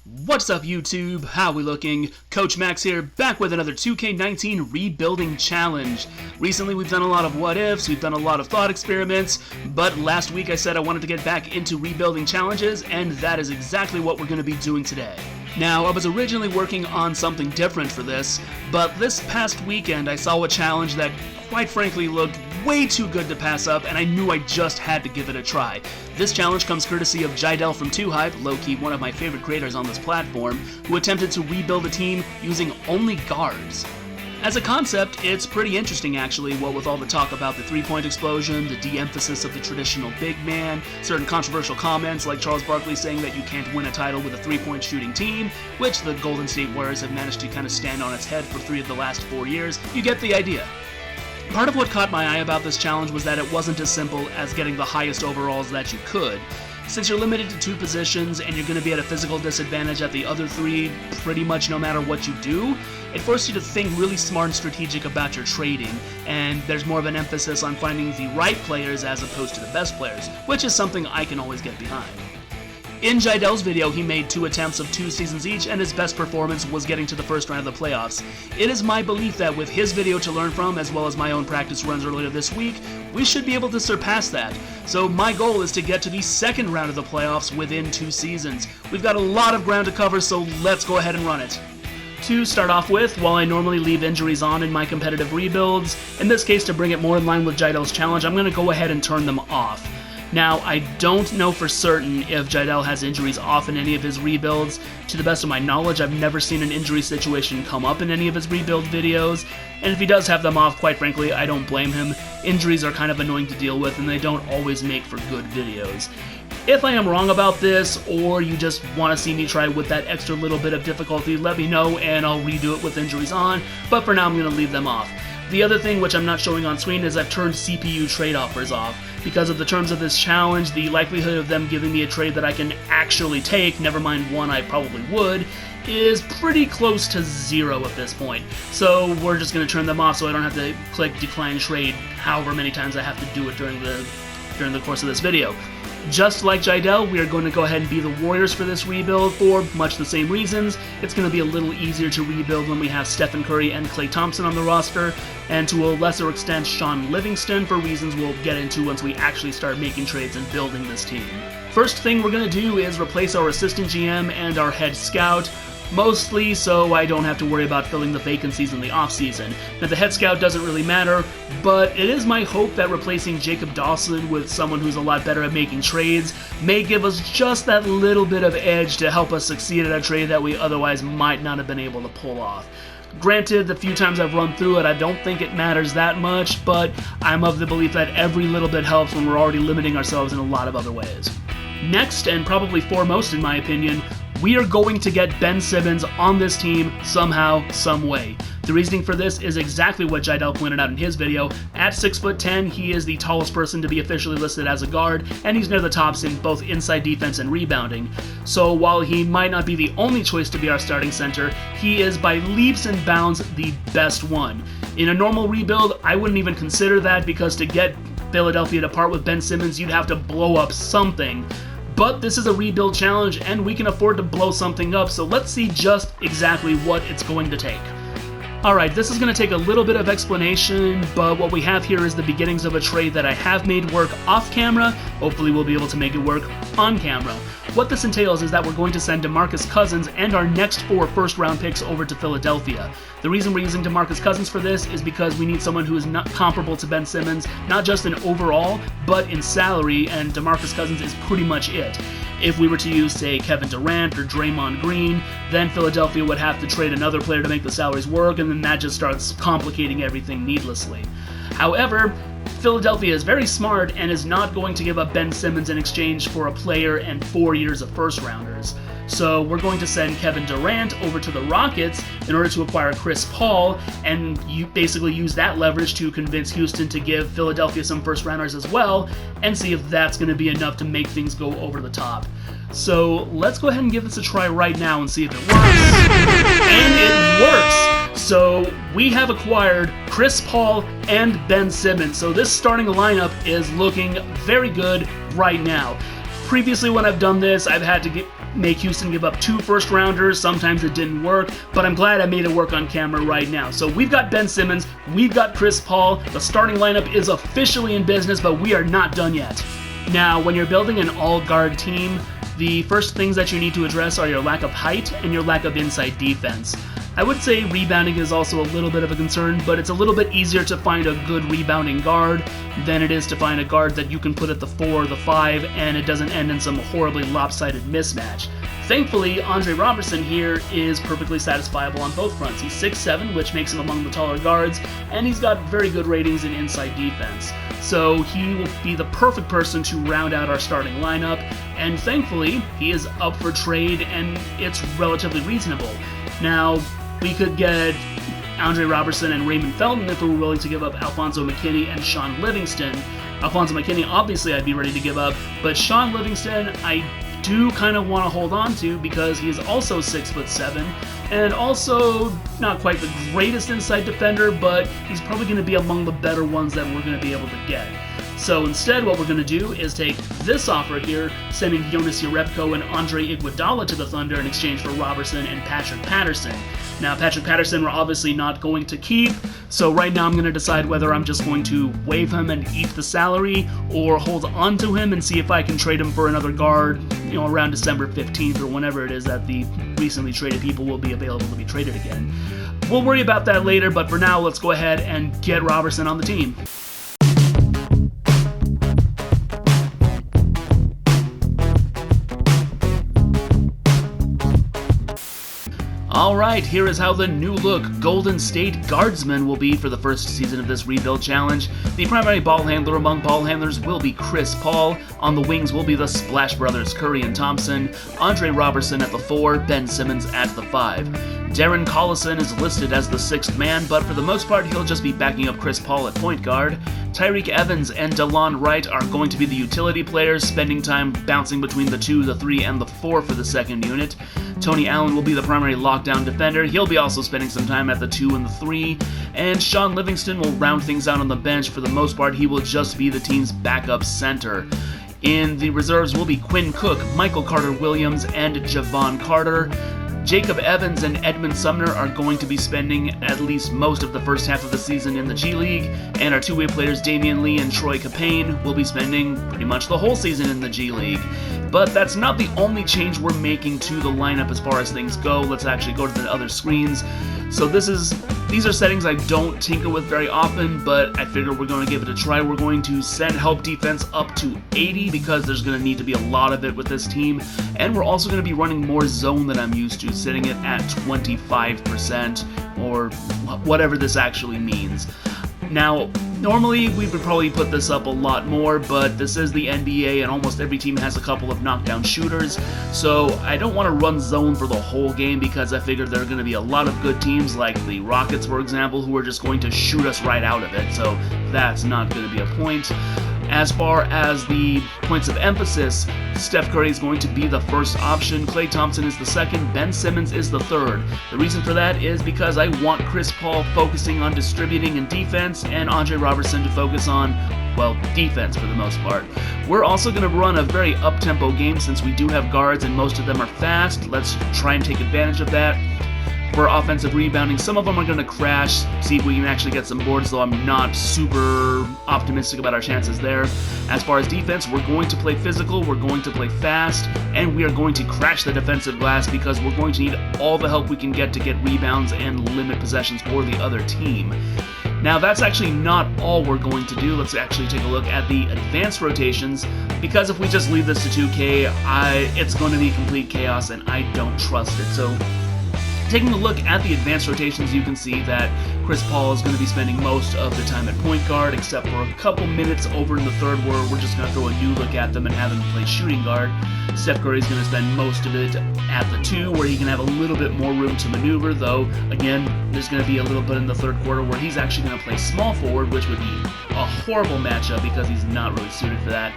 What's up YouTube? How we looking? Coach Max here, back with another 2K19 rebuilding challenge. Recently we've done a lot of what ifs, we've done a lot of thought experiments, but last week I said I wanted to get back into rebuilding challenges, and that is exactly what we're going to be doing today. Now, I was originally working on something different for this, but this past weekend I saw a challenge that quite frankly looked way too good to pass up, and I knew I just had to give it a try. This challenge comes courtesy of Jiedel from 2Hype, low-key one of my favorite creators on this platform, who attempted to rebuild a team using only guards. As a concept, it's pretty interesting actually, what with all the talk about the three-point explosion, the de-emphasis of the traditional big man, certain controversial comments like Charles Barkley saying that you can't win a title with a three-point shooting team, which the Golden State Warriors have managed to kind of stand on its head for 3 of the last 4 years. You get the idea. Part of what caught my eye about this challenge was that it wasn't as simple as getting the highest overalls that you could. Since you're limited to 2 positions and you're going to be at a physical disadvantage at the other 3 pretty much no matter what you do, it forced you to think really smart and strategic about your trading, and there's more of an emphasis on finding the right players as opposed to the best players, which is something I can always get behind. In Jiedel's video, he made 2 attempts of 2 seasons each, and his best performance was getting to the first round of the playoffs. It is my belief that with his video to learn from, as well as my own practice runs earlier this week, we should be able to surpass that. So my goal is to get to the second round of the playoffs within 2 seasons. We've got a lot of ground to cover, so let's go ahead and run it. To start off with, while I normally leave injuries on in my competitive rebuilds, in this case to bring it more in line with Jiedel's challenge, I'm going to go ahead and turn them off. Now, I don't know for certain if Jiedel has injuries off in any of his rebuilds. To the best of my knowledge, I've never seen an injury situation come up in any of his rebuild videos, and if he does have them off, quite frankly, I don't blame him. Injuries are kind of annoying to deal with, and they don't always make for good videos. If I am wrong about this, or you just want to see me try with that extra little bit of difficulty, let me know and I'll redo it with injuries on, but for now I'm going to leave them off. The other thing which I'm not showing on screen is I've turned CPU trade offers off. Because of the terms of this challenge, the likelihood of them giving me a trade that I can actually take, never mind one I probably would, is pretty close to 0 at this point. So we're just going to turn them off so I don't have to click decline trade however many times I have to do it during the course of this video. Just like Jiedel, we are going to go ahead and be the Warriors for this rebuild for much the same reasons. It's going to be a little easier to rebuild when we have Stephen Curry and Klay Thompson on the roster, and to a lesser extent Sean Livingston for reasons we'll get into once we actually start making trades and building this team. First thing we're going to do is replace our assistant GM and our head scout, mostly so I don't have to worry about filling the vacancies in the offseason. Now, the head scout doesn't really matter, but it is my hope that replacing Jacob Dawson with someone who's a lot better at making trades may give us just that little bit of edge to help us succeed at a trade that we otherwise might not have been able to pull off. Granted, the few times I've run through it, I don't think it matters that much, but I'm of the belief that every little bit helps when we're already limiting ourselves in a lot of other ways. Next, and probably foremost in my opinion, we are going to get Ben Simmons on this team somehow, some way. The reasoning for this is exactly what Jiedel pointed out in his video. At 6'10", he is the tallest person to be officially listed as a guard, and he's near the tops in both inside defense and rebounding. So while he might not be the only choice to be our starting center, he is by leaps and bounds the best one. In a normal rebuild, I wouldn't even consider that, because to get Philadelphia to part with Ben Simmons, you'd have to blow up something. But this is a rebuild challenge, and we can afford to blow something up, so let's see just exactly what it's going to take. Alright, this is going to take a little bit of explanation, but what we have here is the beginnings of a trade that I have made work off camera. Hopefully we'll be able to make it work on camera. What this entails is that we're going to send DeMarcus Cousins and our next 4 first-round picks over to Philadelphia. The reason we're using DeMarcus Cousins for this is because we need someone who is not comparable to Ben Simmons, not just in overall, but in salary, and DeMarcus Cousins is pretty much it. If we were to use, say, Kevin Durant or Draymond Green, then Philadelphia would have to trade another player to make the salaries work, and then that just starts complicating everything needlessly. However, Philadelphia is very smart and is not going to give up Ben Simmons in exchange for a player and 4 years of first-rounders. So we're going to send Kevin Durant over to the Rockets in order to acquire Chris Paul, and you basically use that leverage to convince Houston to give Philadelphia some first-rounders as well, and see if that's going to be enough to make things go over the top. So let's go ahead and give this a try right now and see if it works. And it works! So we have acquired Chris Paul and Ben Simmons. So this starting lineup is looking very good right now. Previously when I've done this, I've had to make Houston give up 2 first-rounders. Sometimes it didn't work, but I'm glad I made it work on camera right now. So we've got Ben Simmons, we've got Chris Paul. The starting lineup is officially in business, but we are not done yet. Now, when you're building an all-guard team, the first things that you need to address are your lack of height and your lack of inside defense. I would say rebounding is also a little bit of a concern, but it's a little bit easier to find a good rebounding guard than it is to find a guard that you can put at the 4 or the 5 and it doesn't end in some horribly lopsided mismatch. Thankfully, Andre Robertson here is perfectly satisfiable on both fronts. He's 6'7", which makes him among the taller guards, and he's got very good ratings in inside defense. So he will be the perfect person to round out our starting lineup, and thankfully, he is up for trade and it's relatively reasonable. Now, we could get Andre Robertson and Raymond Felton if we were willing to give up Alfonso McKinney and Sean Livingston. Alfonso McKinney, obviously, I'd be ready to give up, but Sean Livingston, I do kind of want to hold on to because he is also 6'7", and also not quite the greatest inside defender, but he's probably going to be among the better ones that we're going to be able to get. So instead, what we're going to do is take this offer here, sending Jonas Jerebko and Andre Iguodala to the Thunder in exchange for Robertson and Patrick Patterson. Now, Patrick Patterson we're obviously not going to keep, so right now I'm going to decide whether I'm just going to waive him and eat the salary, or hold on to him and see if I can trade him for another guard, around December 15th or whenever it is that the recently traded people will be available to be traded again. We'll worry about that later, but for now, let's go ahead and get Robertson on the team. Alright, here is how the new-look Golden State Guardsman will be for the first season of this rebuild challenge. The primary ball handler among ball handlers will be Chris Paul. On the wings will be the Splash Brothers Curry and Thompson. Andre Robertson at the 4, Ben Simmons at the 5. Darren Collison is listed as the 6th man, but for the most part he'll just be backing up Chris Paul at point guard. Tyreke Evans and DeLon Wright are going to be the utility players, spending time bouncing between the 2, the 3, and the 4 for the second unit. Tony Allen will be the primary lockdown defender. He'll be also spending some time at the 2 and the 3. And Sean Livingston will round things out on the bench. For the most part, he will just be the team's backup center. In the reserves will be Quinn Cook, Michael Carter-Williams, and Javon Carter. Jacob Evans and Edmund Sumner are going to be spending at least most of the first half of the season in the G League, and our two-way players Damian Lee and Troy Capane will be spending pretty much the whole season in the G League. But that's not the only change we're making to the lineup as far as things go. Let's actually go to the other screens. So these are settings I don't tinker with very often, but I figure we're going to give it a try. We're going to send help defense up to 80 because there's going to need to be a lot of it with this team. And we're also going to be running more zone than I'm used to, setting it at 25% or whatever this actually means. Now, normally we would probably put this up a lot more, but this is the NBA and almost every team has a couple of knockdown shooters, so I don't want to run zone for the whole game because I figured there are going to be a lot of good teams like the Rockets, for example, who are just going to shoot us right out of it, so that's not going to be a point. As far as the points of emphasis, Steph Curry is going to be the first option, Klay Thompson is the second, Ben Simmons is the third. The reason for that is because I want Chris Paul focusing on distributing and defense, and Andre Robertson to focus on, well, defense for the most part. We're also going to run a very up-tempo game since we do have guards and most of them are fast. Let's try and take advantage of that. For offensive rebounding, some of them are going to crash, see if we can actually get some boards, though I'm not super optimistic about our chances there. As far as defense, we're going to play physical, we're going to play fast, and we are going to crash the defensive glass because we're going to need all the help we can get to get rebounds and limit possessions for the other team. Now, that's actually not all we're going to do. Let's actually take a look at the advanced rotations, because if we just leave this to 2K, it's going to be complete chaos, and I don't trust it. So, taking a look at the advanced rotations, you can see that Chris Paul is going to be spending most of the time at point guard, except for a couple minutes over in the third where we're just going to throw a new look at them and have him play shooting guard. Steph Curry is going to spend most of it at the 2, where he can have a little bit more room to maneuver, though, again, there's going to be a little bit in the third quarter where he's actually going to play small forward, which would be a horrible matchup because he's not really suited for that.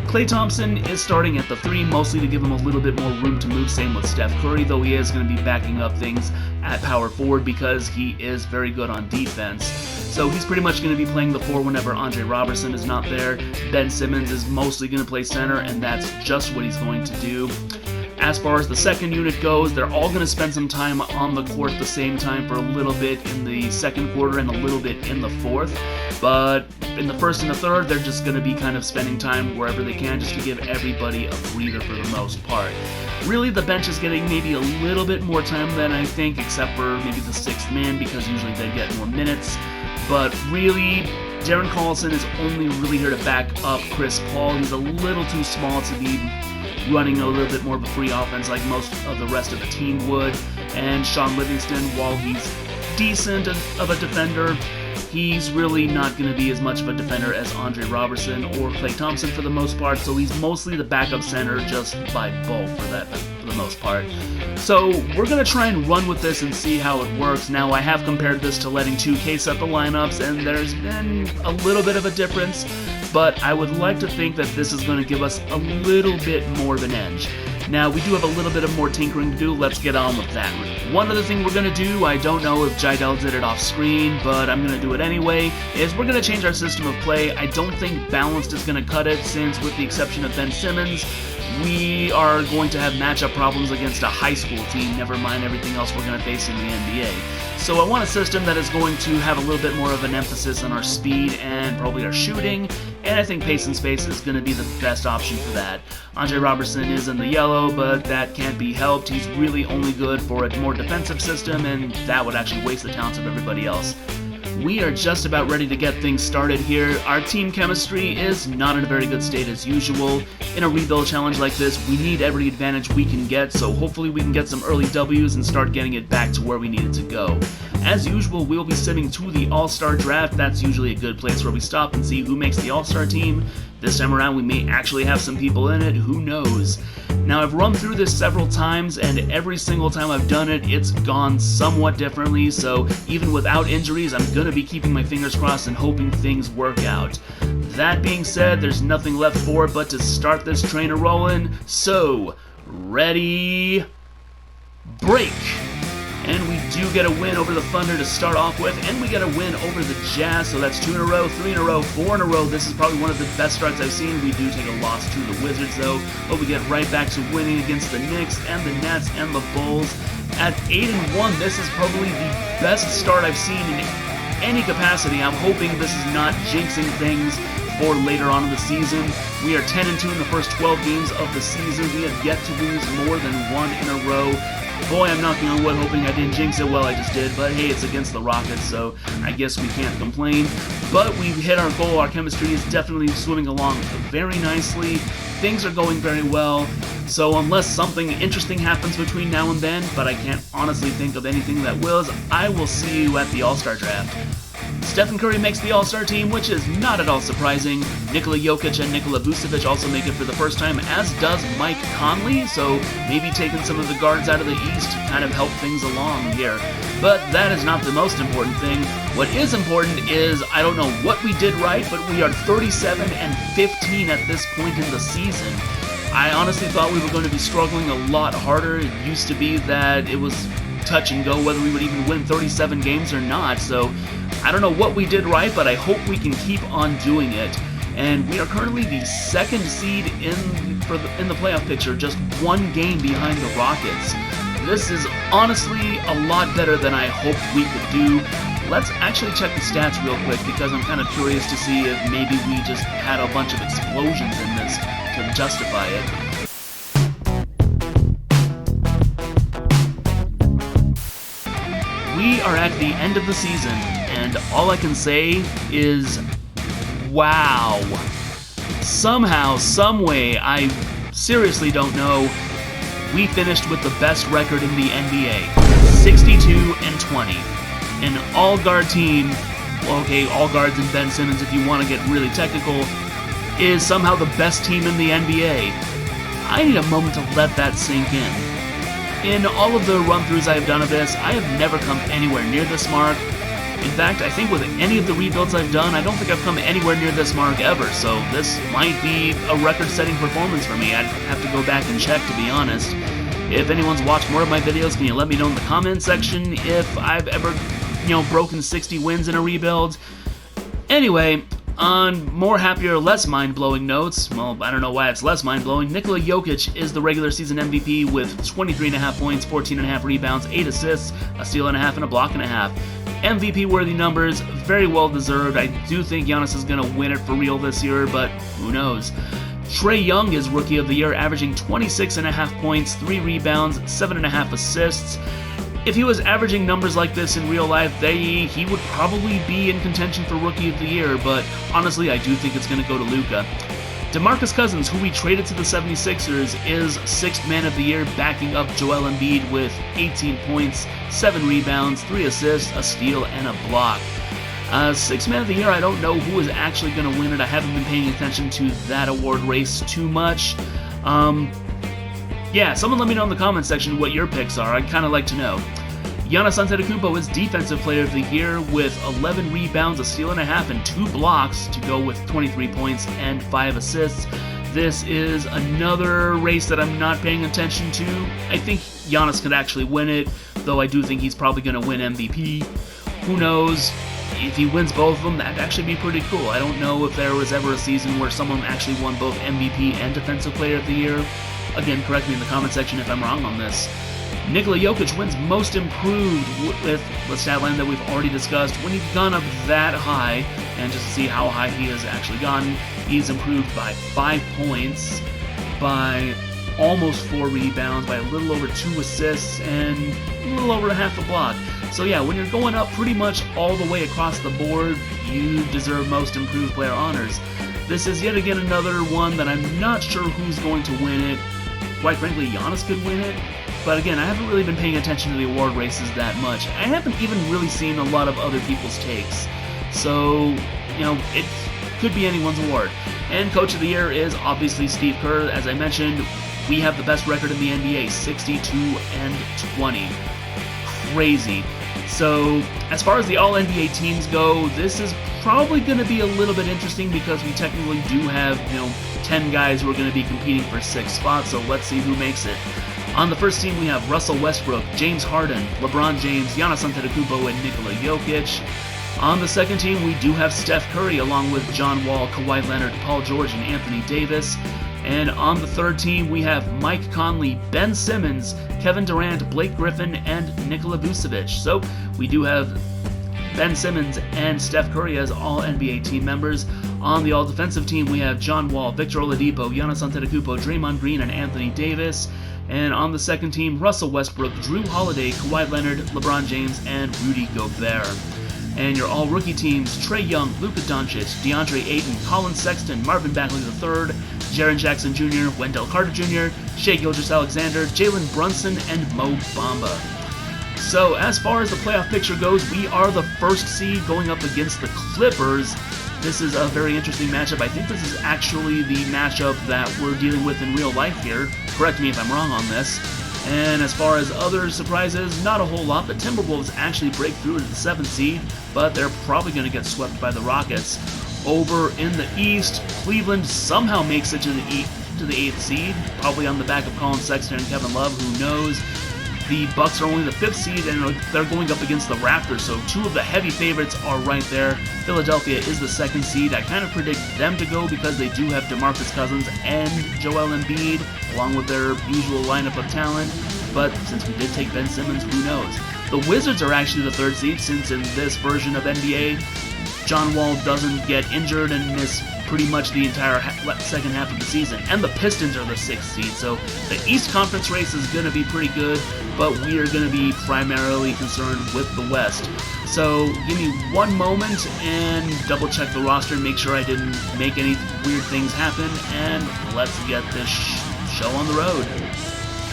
Klay Thompson is starting at the 3, mostly to give him a little bit more room to move, same with Steph Curry, though he is going to be backing up things at power forward because he is very good on defense. so he's pretty much going to be playing the 4 whenever Andre Robertson is not there. Ben Simmons is mostly going to play center, and that's just what he's going to do. As far as the second unit goes, they're all going to spend some time on the court at the same time for a little bit in the second quarter and a little bit in the fourth. But in the first and the third, they're just going to be kind of spending time wherever they can just to give everybody a breather for the most part. Really, the bench is getting maybe a little bit more time than I think, except for maybe the 6th man, because usually they get more minutes. But really, Darren Collison is only really here to back up Chris Paul. He's a little too small to be running a little bit more of a free offense like most of the rest of the team would. And Sean Livingston, while he's decent of a defender, he's really not going to be as much of a defender as Andre Robertson or Klay Thompson for the most part, so he's mostly the backup center just by bulk for the most part. So we're going to try and run with this and see how it works. Now, I have compared this to letting 2K set the lineups, and there's been a little bit of a difference, but I would like to think that this is going to give us a little bit more of an edge. Now, we do have a little bit of more tinkering to do. Let's get on with that. One other thing we're going to do, I don't know if Jiedel did it off screen, but I'm going to do it anyway, is we're going to change our system of play. I don't think balanced is going to cut it, since with the exception of Ben Simmons, we are going to have matchup problems against a high school team, never mind everything else we're going to face in the NBA. So I want a system that is going to have a little bit more of an emphasis on our speed and probably our shooting, and I think pace and space is going to be the best option for that. Andre Robertson is in the yellow, but that can't be helped. He's really only good for a more defensive system, and that would actually waste the talents of everybody else. We are just about ready to get things started here. Our team chemistry is not in a very good state as usual. In a rebuild challenge like this, we need every advantage we can get, so hopefully we can get some early W's and start getting it back to where we need it to go. As usual, we'll be sitting to the All-Star Draft. That's usually a good place where we stop and see who makes the All-Star team. This time around, we may actually have some people in it, who knows. Now, I've run through this several times, and every single time I've done it, it's gone somewhat differently, so even without injuries, I'm going to be keeping my fingers crossed and hoping things work out. That being said, there's nothing left for it but to start this train a-rolling, so, ready, break! And we do get a win over the Thunder to start off with, and we get a win over the Jazz, so that's 2 in a row, 3 in a row, 4 in a row. This is probably one of the best starts I've seen. We do take a loss to the Wizards, though, but we get right back to winning against the Knicks and the Nets and the Bulls. At 8-1, this is probably the best start I've seen in any capacity. I'm hoping this is not jinxing things for later on in the season. We are 10-2 in the first 12 games of the season. We have yet to lose more than 1 in a row. Boy, I'm knocking on wood, hoping I didn't jinx it. Well, I just did, but hey, it's against the Rockets, so I guess we can't complain. But we've hit our goal. Our chemistry is definitely swimming along very nicely. Things are going very well. So unless something interesting happens between now and then, but I can't honestly think of anything that will, I will see you at the All-Star Draft. Stephen Curry makes the All-Star team, which is not at all surprising. Nikola Jokic and Nikola Vucevic also make it for the first time, as does Mike Conley, so maybe taking some of the guards out of the East to kind of help things along here. But that is not the most important thing. What is important is, I don't know what we did right, but we are 37-15 at this point in the season. I honestly thought we were going to be struggling a lot harder. It used to be that it was touch and go whether we would even win 37 games or not, so I don't know what we did right, but I hope we can keep on doing it. And we are currently the 2nd seed in the playoff picture, just 1 game behind the Rockets. This is honestly a lot better than I hoped we could do. Let's actually check the stats real quick, because I'm kind of curious to see if maybe we just had a bunch of explosions in this to justify it. We are at the end of the season, and all I can say is, wow. Somehow, someway, I seriously don't know, we finished with the best record in the NBA, 62-20. An all-guard team, well, okay, all guards and Ben Simmons if you want to get really technical, is somehow the best team in the NBA. I need a moment to let that sink in. In all of the run-throughs I have done of this, I have never come anywhere near this mark. In fact, I think with any of the rebuilds I've done, I don't think I've come anywhere near this mark ever, so this might be a record-setting performance for me. I'd have to go back and check, to be honest. If anyone's watched more of my videos, can you let me know in the comment section if I've ever broken 60 wins in a rebuild. Anyway, on more happier, less mind-blowing notes, well, I don't know why it's less mind-blowing, Nikola Jokic is the regular season MVP with 23.5 points, 14.5 rebounds, 8 assists, a steal and a half, and a block and a half. MVP-worthy numbers, very well deserved. I do think Giannis is going to win it for real this year, but who knows. Trae Young is Rookie of the Year, averaging 26.5 points, 3 rebounds, 7.5 assists. If he was averaging numbers like this in real life, he would probably be in contention for Rookie of the Year, but honestly, I do think it's going to go to Luka. DeMarcus Cousins, who we traded to the 76ers, is 6th Man of the Year, backing up Joel Embiid with 18 points, 7 rebounds, 3 assists, a steal, and a block. 6th Man of the Year, I don't know who is actually going to win it. I haven't been paying attention to that award race too much. Yeah, someone let me know in the comments section what your picks are. I'd kind of like to know. Giannis Antetokounmpo is Defensive Player of the Year with 11 rebounds, a steal and a half, and 2 blocks to go with 23 points and 5 assists. This is another race that I'm not paying attention to. I think Giannis could actually win it, though I do think he's probably going to win MVP. Who knows? If he wins both of them, that'd actually be pretty cool. I don't know if there was ever a season where someone actually won both MVP and Defensive Player of the Year. Again, correct me in the comment section if I'm wrong on this. Nikola Jokic wins Most Improved with the stat line that we've already discussed. When he's gone up that high, and just to see how high he has actually gone, he's improved by 5 points, by almost 4 rebounds, by a little over 2 assists, and a little over half a block. So yeah, when you're going up pretty much all the way across the board, you deserve Most Improved Player honors. This is yet again another one that I'm not sure who's going to win it. Quite frankly, Giannis could win it. But again, I haven't really been paying attention to the award races that much. I haven't even really seen a lot of other people's takes. So, it could be anyone's award. And Coach of the Year is obviously Steve Kerr. As I mentioned, we have the best record in the NBA, 62-20. Crazy. So, as far as the All-NBA teams go, this is probably going to be a little bit interesting because we technically do have, 10 guys who are going to be competing for 6 spots, so let's see who makes it. On the first team, we have Russell Westbrook, James Harden, LeBron James, Giannis Antetokounmpo, and Nikola Jokic. On the second team, we do have Steph Curry, along with John Wall, Kawhi Leonard, Paul George, and Anthony Davis. And on the third team, we have Mike Conley, Ben Simmons, Kevin Durant, Blake Griffin, and Nikola Vucevic. So we do have Ben Simmons and Steph Curry as all NBA team members. On the all-defensive team, we have John Wall, Victor Oladipo, Giannis Antetokounmpo, Draymond Green, and Anthony Davis. And on the second team, Russell Westbrook, Drew Holiday, Kawhi Leonard, LeBron James, and Rudy Gobert. And your all-rookie teams, Trae Young, Luka Doncic, DeAndre Ayton, Colin Sexton, Marvin Bagley III, Jaren Jackson Jr., Wendell Carter Jr., Shai Gilgeous-Alexander, Jalen Brunson, and Mo Bamba. So as far as the playoff picture goes, we are the first seed going up against the Clippers. This is a very interesting matchup. I think this is actually the matchup that we're dealing with in real life here. Correct me if I'm wrong on this. And as far as other surprises, not a whole lot. The Timberwolves actually break through to the 7th seed, but they're probably going to get swept by the Rockets. Over in the East, Cleveland somehow makes it to the 8th seed, probably on the back of Colin Sexton and Kevin Love, who knows. The Bucks are only the 5th seed, and they're going up against the Raptors, so 2 of the heavy favorites are right there. Philadelphia is the 2nd seed. I kind of predict them to go because they do have DeMarcus Cousins and Joel Embiid, along with their usual lineup of talent. But since we did take Ben Simmons, who knows? The Wizards are actually the 3rd seed, since in this version of NBA, John Wall doesn't get injured and miss pretty much the entire second half of the season. And the Pistons are the 6th seed, so the East Conference race is going to be pretty good, but we are going to be primarily concerned with the West. So give me one moment and double check the roster and make sure I didn't make any weird things happen, and let's get this show on the road.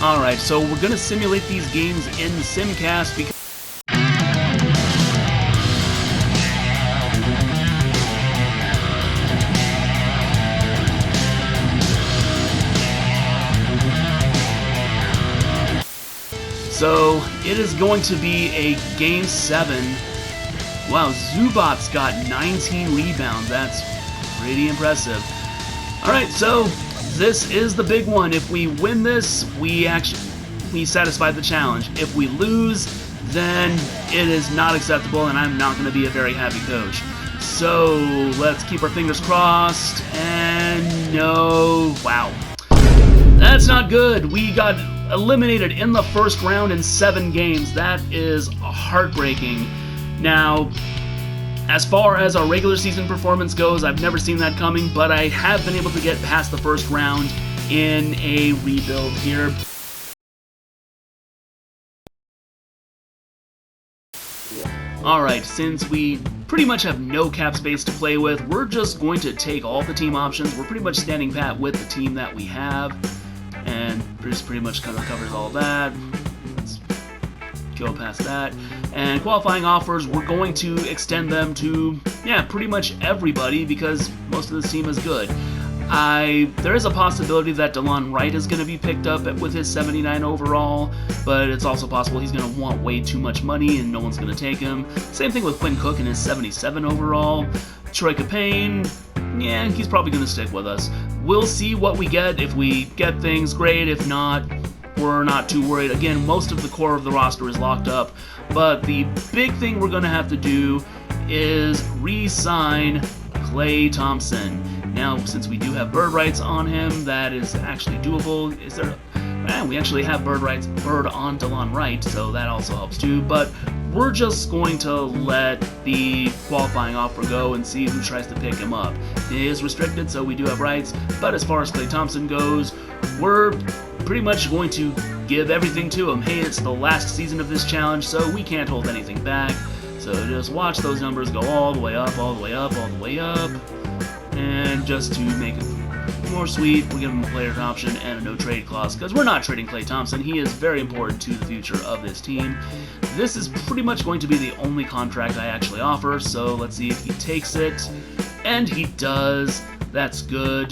Alright, so we're going to simulate these games in Simcast because so it is going to be a Game 7. Wow, Zubac's got 19 rebounds. That's pretty impressive. Alright, so this is the big one. If we win this, we satisfy the challenge. If we lose, then it is not acceptable, and I'm not going to be a very happy coach. So let's keep our fingers crossed, and no, wow. That's not good. We got eliminated in the first round in 7 games. That is heartbreaking. Now, as far as our regular season performance goes, I've never seen that coming, but I have been able to get past the first round in a rebuild here. Alright, since we pretty much have no cap space to play with, we're just going to take all the team options. We're pretty much standing pat with the team that we have, and this pretty much kind of covers all that. Let's go past that. And qualifying offers, we're going to extend them to, yeah, pretty much everybody because most of this team is good. There is a possibility that DeLon Wright is going to be picked up with his 79 overall, but it's also possible he's going to want way too much money and no one's going to take him. Same thing with Quinn Cook and his 77 overall. Troy Capane, yeah, he's probably going to stick with us. We'll see what we get. If we get things, great. If not, we're not too worried. Again, most of the core of the roster is locked up, but the big thing we're going to have to do is re-sign Klay Thompson. Now, since we do have bird rights on him, that is actually doable. We actually have bird on DeLon Wright, so that also helps too. But we're just going to let the qualifying offer go and see who tries to pick him up. It is restricted, so we do have rights. But as far as Klay Thompson goes, we're pretty much going to give everything to him. Hey, it's the last season of this challenge, so we can't hold anything back. So just watch those numbers go all the way up, all the way up, all the way up. And just to make it more sweet, we'll give him a player option and a no-trade clause, because we're not trading Klay Thompson. He is very important to the future of this team. This is pretty much going to be the only contract I actually offer, so let's see if he takes it. And he does. That's good.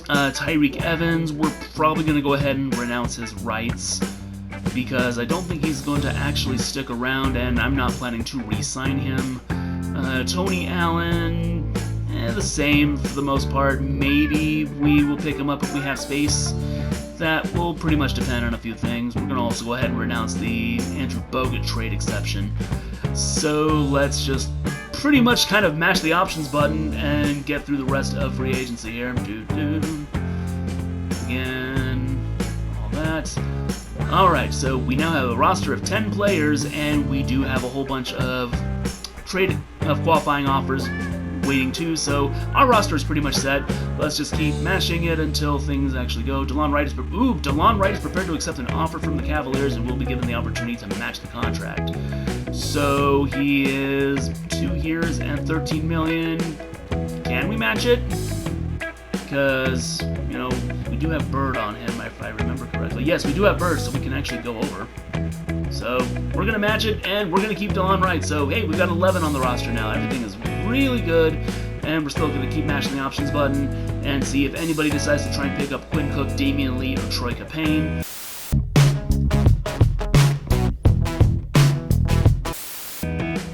Tyreek Evans, we're probably going to go ahead and renounce his rights, because I don't think he's going to actually stick around, and I'm not planning to re-sign him. Tony Allen, the same for the most part. Maybe we will pick him up if we have space. That will pretty much depend on a few things. We're going to also go ahead and renounce the Andrew Bogut trade exception. So let's just pretty much kind of mash the options button and get through the rest of free agency here. Again, all that. Alright, so we now have a roster of 10 players, and we do have a whole bunch of qualifying offers waiting too, so our roster is pretty much set. Let's just keep mashing it until things actually go. DeLon Wright is prepared to accept an offer from the Cavaliers and will be given the opportunity to match the contract. So he is 2 years and $13 million. Can we match it? Because, you know, we do have Bird on him, if I remember correctly. Yes, we do have Bird, so we can actually go over. So we're going to match it, and we're going to keep DeLon Wright. So, hey, we've got 11 on the roster now. Everything is really good, and we're still going to keep mashing the options button and see if anybody decides to try and pick up Quinn Cook, Damian Lee, or Troy Capane.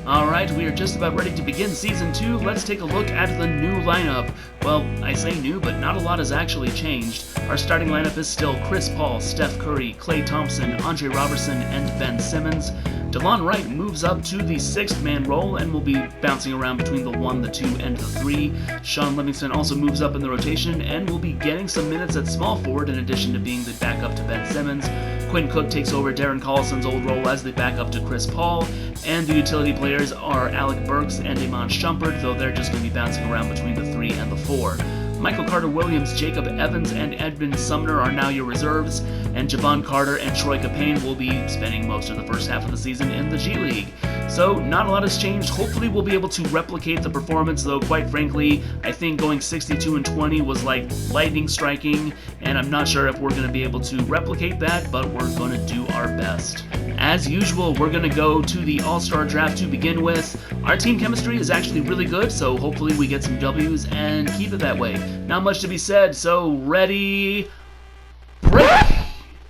Alright, we are just about ready to begin Season 2. Let's take a look at the new lineup. Well, I say new, but not a lot has actually changed. Our starting lineup is still Chris Paul, Steph Curry, Klay Thompson, Andre Robertson, and Ben Simmons. DeLon Wright moves up to the 6th man role and will be bouncing around between the 1, the 2, and the 3. Sean Livingston also moves up in the rotation and will be getting some minutes at small forward in addition to being the backup to Ben Simmons. Quinn Cook takes over Darren Collison's old role as the backup to Chris Paul, and the utility players are Alec Burks and Iman Shumpert, though they're just going to be bouncing around between the 3 and the 4. Michael Carter-Williams, Jacob Evans, and Edmund Sumner are now your reserves, and Javon Carter and Troy Capane will be spending most of the first half of the season in the G League. So, not a lot has changed. Hopefully we'll be able to replicate the performance, though quite frankly, I think going 62-20 was like lightning striking, and I'm not sure if we're going to be able to replicate that, but we're going to do our best. As usual, we're going to go to the All-Star Draft to begin with. Our team chemistry is actually really good, so hopefully we get some W's and keep it that way. Not much to be said, so ready, break!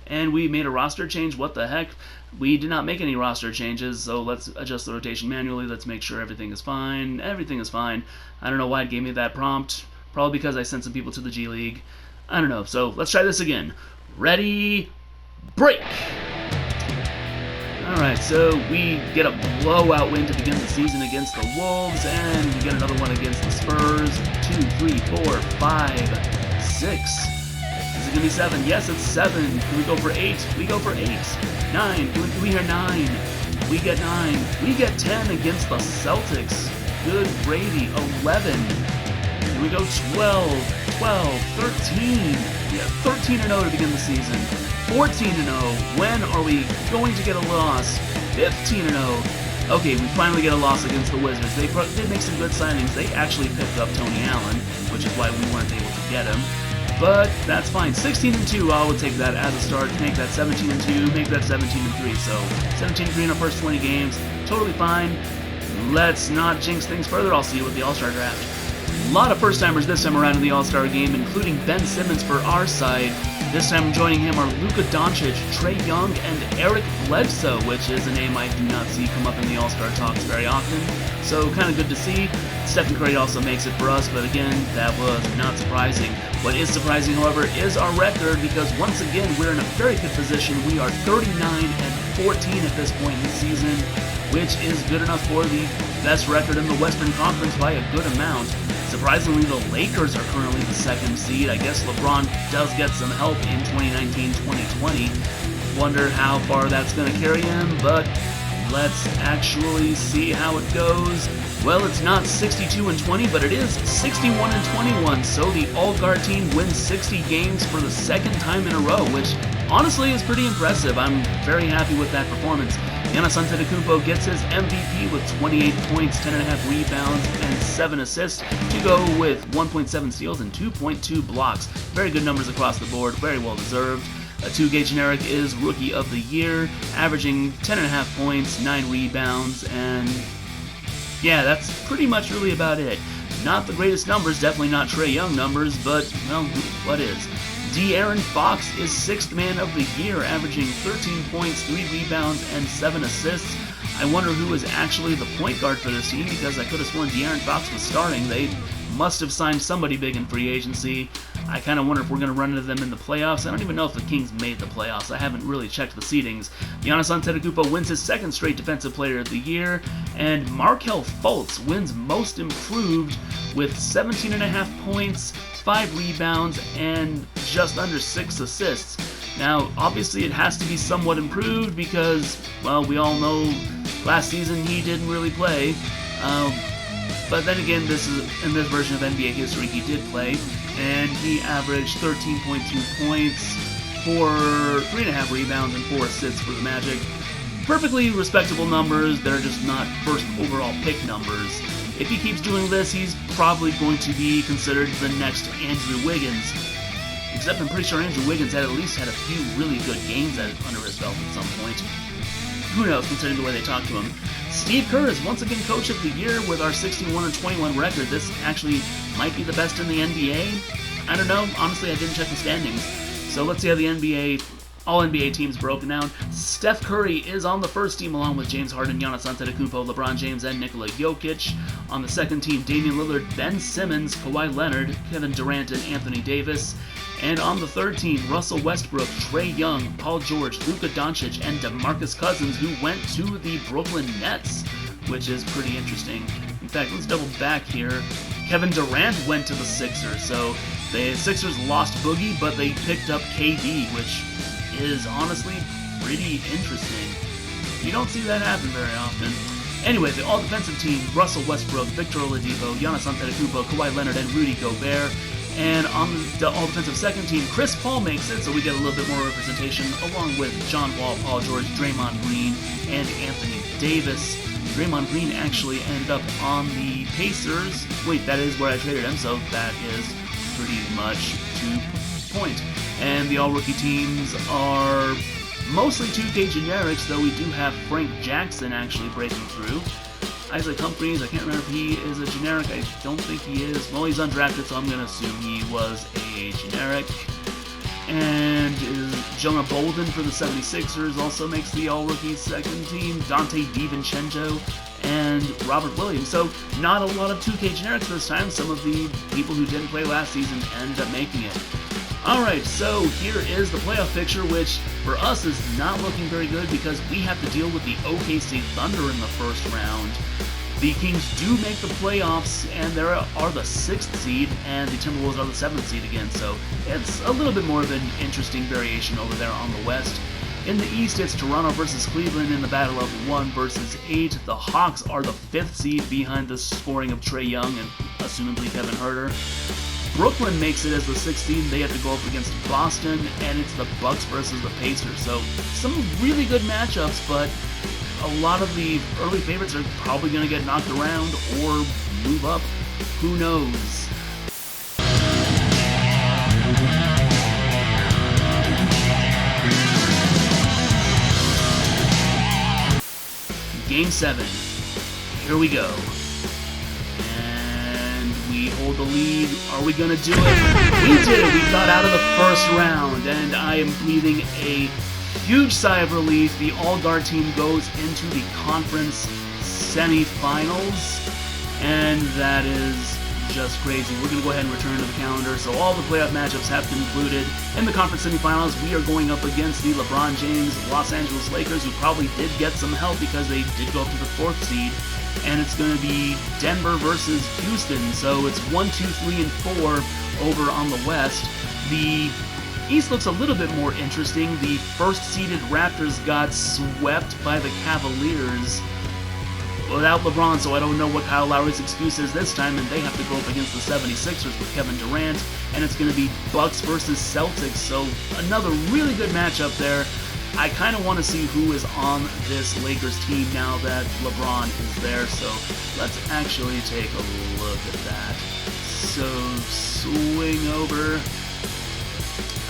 And we made a roster change. What the heck? We did not make any roster changes, so let's adjust the rotation manually. Let's make sure everything is fine. Everything is fine. I don't know why it gave me that prompt. Probably because I sent some people to the G League. I don't know, so let's try this again. Ready, break! Alright, so we get a blowout win to begin the season against the Wolves, and we get another one against the Spurs. 2, 3, 4, 5, 6. Is it going to be 7? Yes, it's 7. Can we go for 8? We go for 8. 9. Can we hear 9? We get 9. We get 10 against the Celtics. Good gravy. 11. Here we go. 12, 12, 13. Yeah, 13-0 to begin the season. 14-0. When are we going to get a loss? 15-0. Okay, we finally get a loss against the Wizards. They did make some good signings. They actually picked up Tony Allen, which is why we weren't able to get him. But that's fine. 16-2, I would take that as a start. Make that 17-2. Make that 17-3. So 17-3 in our first 20 games. Totally fine. Let's not jinx things further. I'll see you with the All-Star draft. A lot of first-timers this time around in the All-Star game, including Ben Simmons for our side. This time joining him are Luka Doncic, Trae Young, and Eric Bledsoe, which is a name I do not see come up in the All-Star talks very often. So kind of good to see. Stephen Curry also makes it for us, but again, that was not surprising. What is surprising, however, is our record, because once again, we're in a very good position. We are 39-14 at this point in the season, which is good enough for the best record in the Western Conference by a good amount. Surprisingly, the Lakers are currently the second seed. I guess LeBron does get some help in 2019-2020. Wonder how far that's going to carry him, but let's actually see how it goes. Well, it's not 62-20, but it is 61-21, so the All-Guard team wins 60 games for the second time in a row, which honestly is pretty impressive. I'm very happy with that performance. Giannis Antetokounmpo gets his MVP with 28 points, 10.5 rebounds, and 7 assists to go with 1.7 steals and 2.2 blocks. Very good numbers across the board, very well deserved. 2K Generic is Rookie of the Year, averaging 10.5 points, 9 rebounds, and yeah, that's pretty much really about it. Not the greatest numbers, definitely not Trae Young numbers, but, well, what is? De'Aaron Fox is 6th Man of the Year, averaging 13 points, 3 rebounds, and 7 assists. I wonder who is actually the point guard for this team, because I could have sworn De'Aaron Fox was starting. They must have signed somebody big in free agency. I kind of wonder if we're going to run into them in the playoffs. I don't even know if the Kings made the playoffs. I haven't really checked the seedings. Giannis Antetokounmpo wins his 2nd straight Defensive Player of the Year, and Markelle Fultz wins Most Improved with 17.5 points, 5 rebounds, and just under 6 assists. Now, obviously it has to be somewhat improved because, well, we all know last season he didn't really play. But then again, in this version of NBA history, he did play, and he averaged 13.2 points, 3.5 rebounds, and 4 assists for the Magic. Perfectly respectable numbers. They're just not first overall pick numbers. If he keeps doing this, he's probably going to be considered the next Andrew Wiggins. Except I'm pretty sure Andrew Wiggins had at least had a few really good games under his belt at some point. Who knows, considering the way they talk to him. Steve Kerr is once again Coach of the Year with our 61-21 record. This actually might be the best in the NBA. I don't know. Honestly, I didn't check the standings. So let's see how the all-NBA teams broken down. Steph Curry is on the first team along with James Harden, Giannis Antetokounmpo, LeBron James, and Nikola Jokic. On the second team, Damian Lillard, Ben Simmons, Kawhi Leonard, Kevin Durant, and Anthony Davis. And on the third team, Russell Westbrook, Trae Young, Paul George, Luka Doncic, and DeMarcus Cousins, who went to the Brooklyn Nets, which is pretty interesting. In fact, let's double back here. Kevin Durant went to the Sixers, so the Sixers lost Boogie, but they picked up KD, which is honestly pretty interesting. You don't see that happen very often. Anyway, the all-defensive team, Russell Westbrook, Victor Oladipo, Giannis Antetokounmpo, Kawhi Leonard, and Rudy Gobert. And on the all-defensive second team, Chris Paul makes it, so we get a little bit more representation, along with John Wall, Paul George, Draymond Green, and Anthony Davis. Draymond Green actually ended up on the Pacers. Wait, that is where I traded him, so that is pretty much to point. And the all-rookie teams are mostly 2K generics, though we do have Frank Jackson actually breaking through. Isaac Humphries, I can't remember if he is a generic. I don't think he is. Well, he's undrafted, so I'm going to assume he was a generic. And Jonah Bolden for the 76ers also makes the all-rookie second team. Dante DiVincenzo and Robert Williams. So not a lot of 2K generics this time. Some of the people who didn't play last season ended up making it. Alright, so here is the playoff picture, which for us is not looking very good because we have to deal with the OKC Thunder in the first round. The Kings do make the playoffs, and they are the 6th seed, and the Timberwolves are the 7th seed again, so it's a little bit more of an interesting variation over there on the West. In the East, it's Toronto versus Cleveland in the battle of 1 versus 8. The Hawks are the 5th seed behind the scoring of Trae Young and assumably Kevin Huerter. Brooklyn makes it as the 6th seed. They have to go up against Boston, and it's the Bucks versus the Pacers. So some really good matchups, but a lot of the early favorites are probably going to get knocked around or move up. Who knows? Game 7. Here we go. We hold the lead. Are we going to do it? We did it! We got out of the first round, and I am breathing a huge sigh of relief. The all-guard team goes into the conference semifinals, and that is just crazy. We're going to go ahead and return to the calendar. So all the playoff matchups have been included. In the conference semifinals, we are going up against the LeBron James Los Angeles Lakers, who probably did get some help because they did go up to the 4th seed. And it's going to be Denver versus Houston. So it's 1, 2, 3, and 4 over on the West. The East looks a little bit more interesting. The 1st-seeded Raptors got swept by the Cavaliers without LeBron, so I don't know what Kyle Lowry's excuse is this time, and they have to go up against the 76ers with Kevin Durant, and it's going to be Bucks versus Celtics, so another really good matchup there. I kind of want to see who is on this Lakers team now that LeBron is there, so let's actually take a look at that. So, swing over,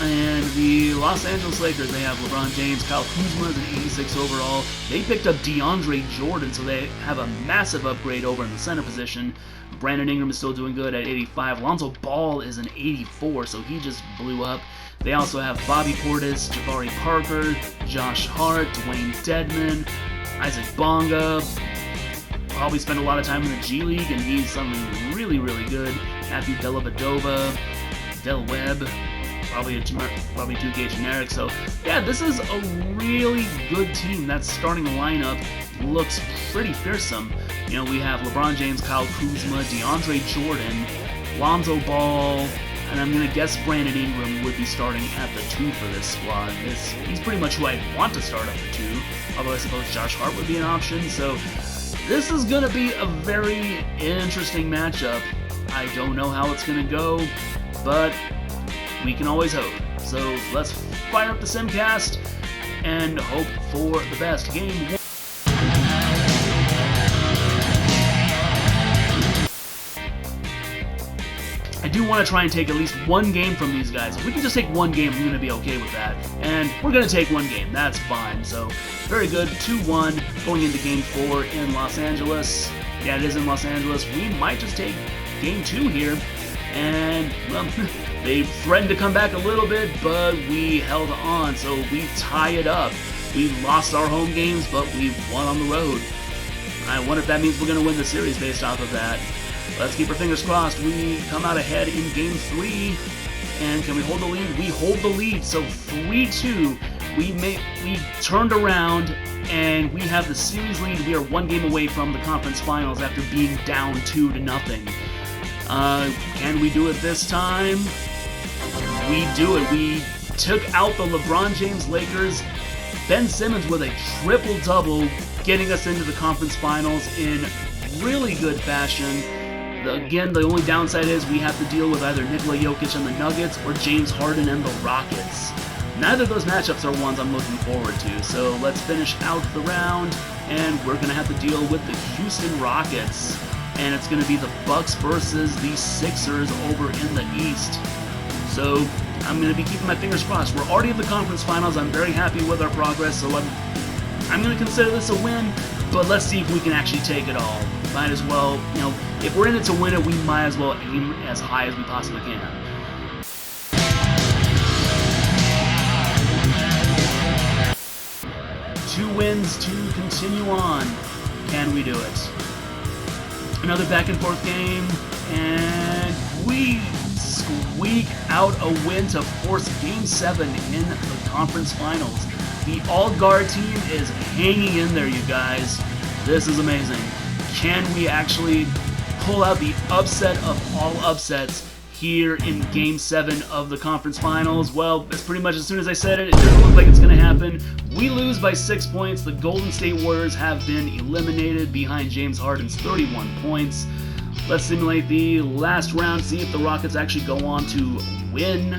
and the Los Angeles Lakers, they have LeBron James, Kyle Kuzma is an 86 overall. They picked up DeAndre Jordan, so they have a massive upgrade over in the center position. Brandon Ingram is still doing good at 85. Lonzo Ball is an 84, so he just blew up. They also have Bobby Portis, Jabari Parker, Josh Hart, Dwayne Dedman, Isaac Bonga. Probably spent a lot of time in the G League, and he's something really, really good. Matthew Dellavedova, Del Webb, probably 2K generic. So, yeah, this is a really good team. That starting lineup looks pretty fearsome. You know, we have LeBron James, Kyle Kuzma, DeAndre Jordan, Lonzo Ball, and I'm going to guess Brandon Ingram would be starting at the 2 for this squad. He's pretty much who I want to start at the 2, although I suppose Josh Hart would be an option. So this is going to be a very interesting matchup. I don't know how it's going to go, but we can always hope. So let's fire up the Simcast and hope for the best. Game 1. I do want to try and take at least one game from these guys. If we can just take one game, I'm going to be okay with that. And we're going to take one game. That's fine. So, very good. 2-1 going into Game 4 in Los Angeles. Yeah, it is in Los Angeles. We might just take Game 2 here. And, well, they threatened to come back a little bit, but we held on. So, we tie it up. We lost our home games, but we won on the road. I wonder if that means we're going to win the series based off of that. Let's keep our fingers crossed. We come out ahead in Game 3, and can we hold the lead? We hold the lead, so 3-2. We turned around, and we have the series lead. We are one game away from the conference finals after being down 2-0. Can we do it this time? We do it. We took out the LeBron James Lakers. Ben Simmons with a triple-double, getting us into the conference finals in really good fashion. Again, the only downside is we have to deal with either Nikola Jokic and the Nuggets or James Harden and the Rockets. Neither of those matchups are ones I'm looking forward to, so let's finish out the round, and we're going to have to deal with the Houston Rockets, and it's going to be the Bucks versus the Sixers over in the East. So I'm going to be keeping my fingers crossed. We're already in the conference finals. I'm very happy with our progress, so I'm going to consider this a win, but let's see if we can actually take it all. Might as well, you know, if we're in it to win it, we might as well aim as high as we possibly can. Two wins to continue on. Can we do it? Another back and forth game, and we squeak out a win to force Game 7 in the conference finals. The all-guard team is hanging in there, you guys. This is amazing. Can we actually pull out the upset of all upsets here in Game 7 of the conference finals? Well, it's pretty much as soon as I said it, it doesn't look like it's going to happen. We lose by 6 points. The Golden State Warriors have been eliminated behind James Harden's 31 points. Let's simulate the last round, see if the Rockets actually go on to win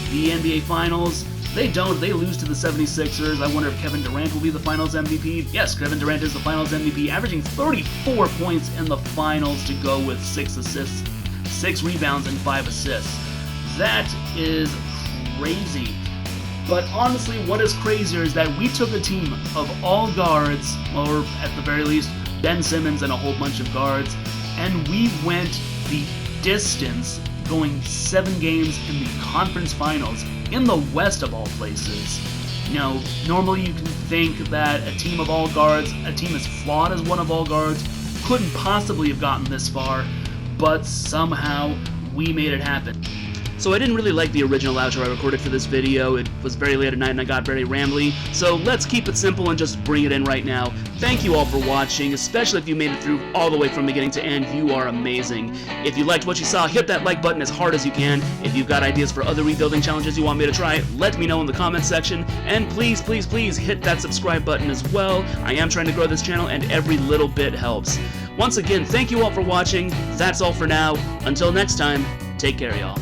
the NBA Finals. They don't. They lose to the 76ers. I wonder if Kevin Durant will be the Finals MVP. Yes, Kevin Durant is the Finals MVP, averaging 34 points in the Finals to go with 6 assists, 6 rebounds, and 5 assists. That is crazy. But honestly, what is crazier is that we took a team of all guards, or at the very least, Ben Simmons and a whole bunch of guards, and we went the distance, going 7 games in the conference finals in the West of all places. You know, normally you can think that a team of all guards, a team as flawed as one of all guards, couldn't possibly have gotten this far, but somehow we made it happen. So I didn't really like the original outro I recorded for this video. It was very late at night and I got very rambly, so let's keep it simple and just bring it in right now. Thank you all for watching, especially if you made it through all the way from beginning to end. You are amazing. If you liked what you saw, hit that like button as hard as you can. If you've got ideas for other rebuilding challenges you want me to try, let me know in the comments section. And please, please, please hit that subscribe button as well. I am trying to grow this channel and every little bit helps. Once again, thank you all for watching. That's all for now. Until next time, take care, y'all.